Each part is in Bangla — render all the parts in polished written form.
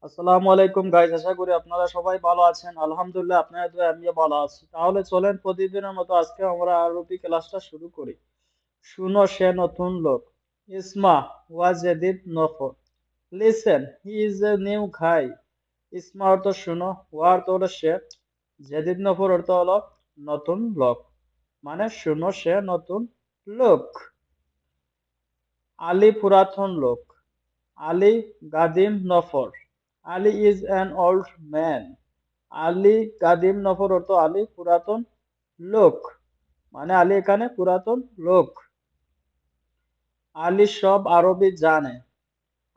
আসসালামু আলাইকুম গাইস, আশা করি আপনারা সবাই ভালো আছেন। আলহামদুলিল্লাহ, আপনাদের দয়ায় আমিও ভালো আছি। তাহলে চলেন প্রতিদিনের মতো আজকে আমরা আরবি ক্লাসটা শুরু করি। শুনো, সে নতুন লোক। ইসমা ওয়া জেদিদ নফর। Listen, he is a new guy. ইসমা অর্থ শুনো, ওয়া অর্থ হলো সে, জেদিদ নফর অর্থ হলো নতুন লোক। মানে শুনো, সে নতুন লোক। আলী পুরাতন লোক। আলী গাদিম নফর। Ali is an old man. Ali কাদিম নফর অর্থ আলী পুরাতন লোক। মানে আলী এখানে পুরাতন লোক। আলী সব আরবি জানে।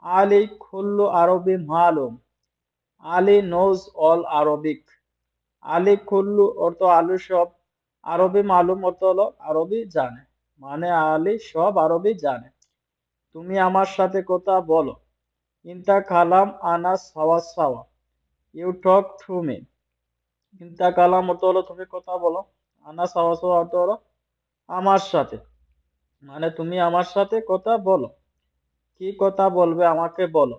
আলী কুল্লু আরবি মালুম। Ali knows all Arabic. Ali কুল্লু অর্থ আলী সব, আরবি মালুম অর্থ হলো আরবি জানে। মানে আলী সব আরবি জানে। তুমি আমার সাথে কথা বলো। ইনতা কালাম আনা সাওয়া সাওয়া। You talk to me. ইনতা কালাম অর্থ হলো তুমি কথা বলো। আনা সাওয়া সাওয়া অর্থ হলো আমার সাথে। মানে তুমি আমার সাথে কথা বলো। কি কথা বলবে আমাকে বলো।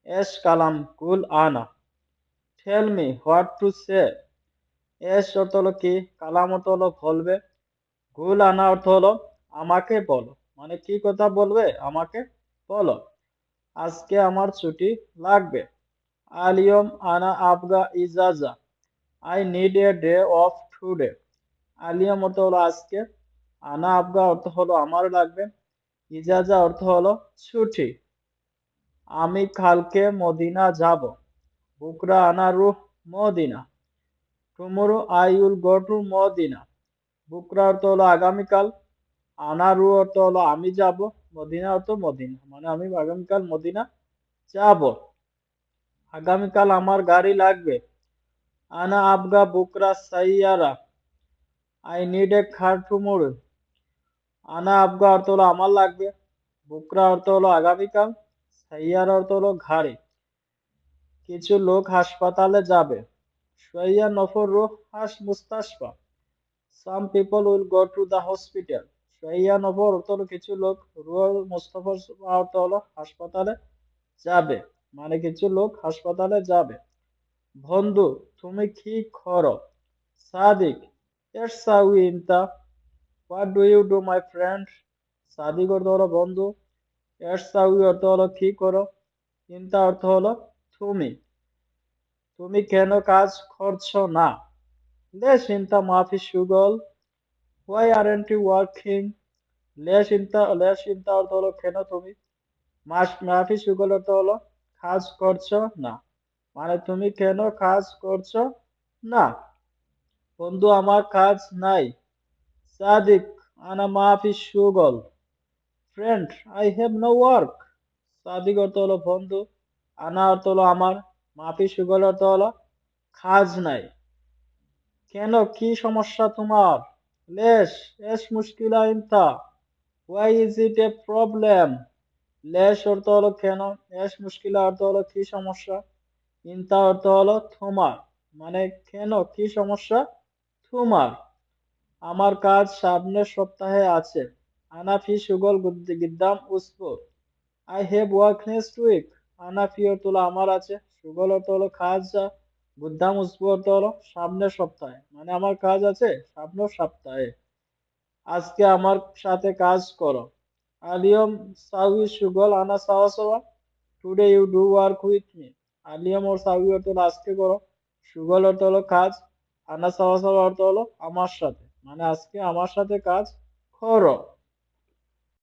এস কালাম কুল আনা। Tell me what to say. এস অর্থ হলো কি, কালাম অর্থ হলো বলবে, কুল আনা অর্থ হলো আমাকে বলো। মানে কি কথা বলবে আমাকে বলো। আজকে আমার ছুটি লাগবে। আলিয়ম আনা আবগা ইজাজা। I need a day off today. আলিয়ম অর্থ হলো আজকে। আনা আবগা অর্থ হলো আমার লাগবে। ইজাজা অর্থ হলো ছুটি। আমি কালকে মদিনা যাব। বুকরা আনা রুহ Medina. Tomorrow I will go to Medina. বুকরা অর্থ হলো আগামীকাল। আনা রু অর্থ হলো আমি যাব। মদিনা অর্থ মদিনা, মানে আমি আগামীকাল মদিনা যাব। আগামীকাল আমার গাড়ি লাগবে। আনা আবগা বুকরা সাইয়ারা। I need a car tomorrow. আনা আবগা অর্থ হলো আমার লাগবে। বুকরা অর্থ হলো আগামীকাল। সাইয়ারা অর্থ হলো গাড়ি। কিছু লোক হাসপাতালে যাবে। শোয়া নফর রুহ হাস মুস্তাশফা। Some people will go to the hospital. শোয়া নফর অর্থ হলো কিছু লোক, রুহ মুস্তাফা অর্থ হলো হাসপাতালে যাবে। মানে কিছু লোক হাসপাতালে যাবে। বন্ধু, তুমি কি করো। সাদিক, এটস সাউই ইনতা। What do you do my friend. সাদিক অর্থ হলো বন্ধু। এটস সাউই অর্থ হলো কি করো। ইনতা অর্থ হলো তুমি। তুমি কেন কাজ করছো না। লেশ ইনতা মাফি সুগল। Why aren't you working. লেশ ইনতা অর্থ হলো কেন তুমি। মাফি সুগল অর্থ হলো কাজ করছো না। মানে তুমি কেন কাজ করছো না। বন্ধু, আমার কাজ নাই। সাদিক, আনা মাফি সুগল। Friend, I have no work. সাদিক অর্থ হলো বন্ধু। আনা অর্থ হলো আমার। মাফি সুগল অর্থ হলো কাজ নাই। কেন, কি সমস্যা তোমার। লেশ, এস মুশকিলা ইনতা। Why is it A problem. Lace অর্থ হলো কেন। এস মুশকিলা অর্থ হলো কি সমস্যা। ইনতা অর্থ হলো তোমার। মানে কেন, কি সমস্যা তোমার। আমার কাজ সামনের সপ্তাহে আছে। আনা ফি সুগল গিদ্দাম উসবুর। I have work next week. আনা ফি অর্থ হলো আমার আছে। সুগল অর্থ হলো কাজ। গুদ্দাম উসবু অর্থ হলো সামনের সপ্তাহে। মানে আমার কাজ আছে সামনের সপ্তাহে। আজকে আমার সাথে কাজ করো। আলিয়ম সাউই সুগল আনা সাওয়া সাওয়া। Today you do work with me. আলিয়ম ওর সাউই অর্থ হলো আজকে করো। সুগল অর্থ হলো কাজ। আনা সাওয়া সাওয়া অর্থ হলো আমার সাথে। মানে আজকে আমার সাথে কাজ করো।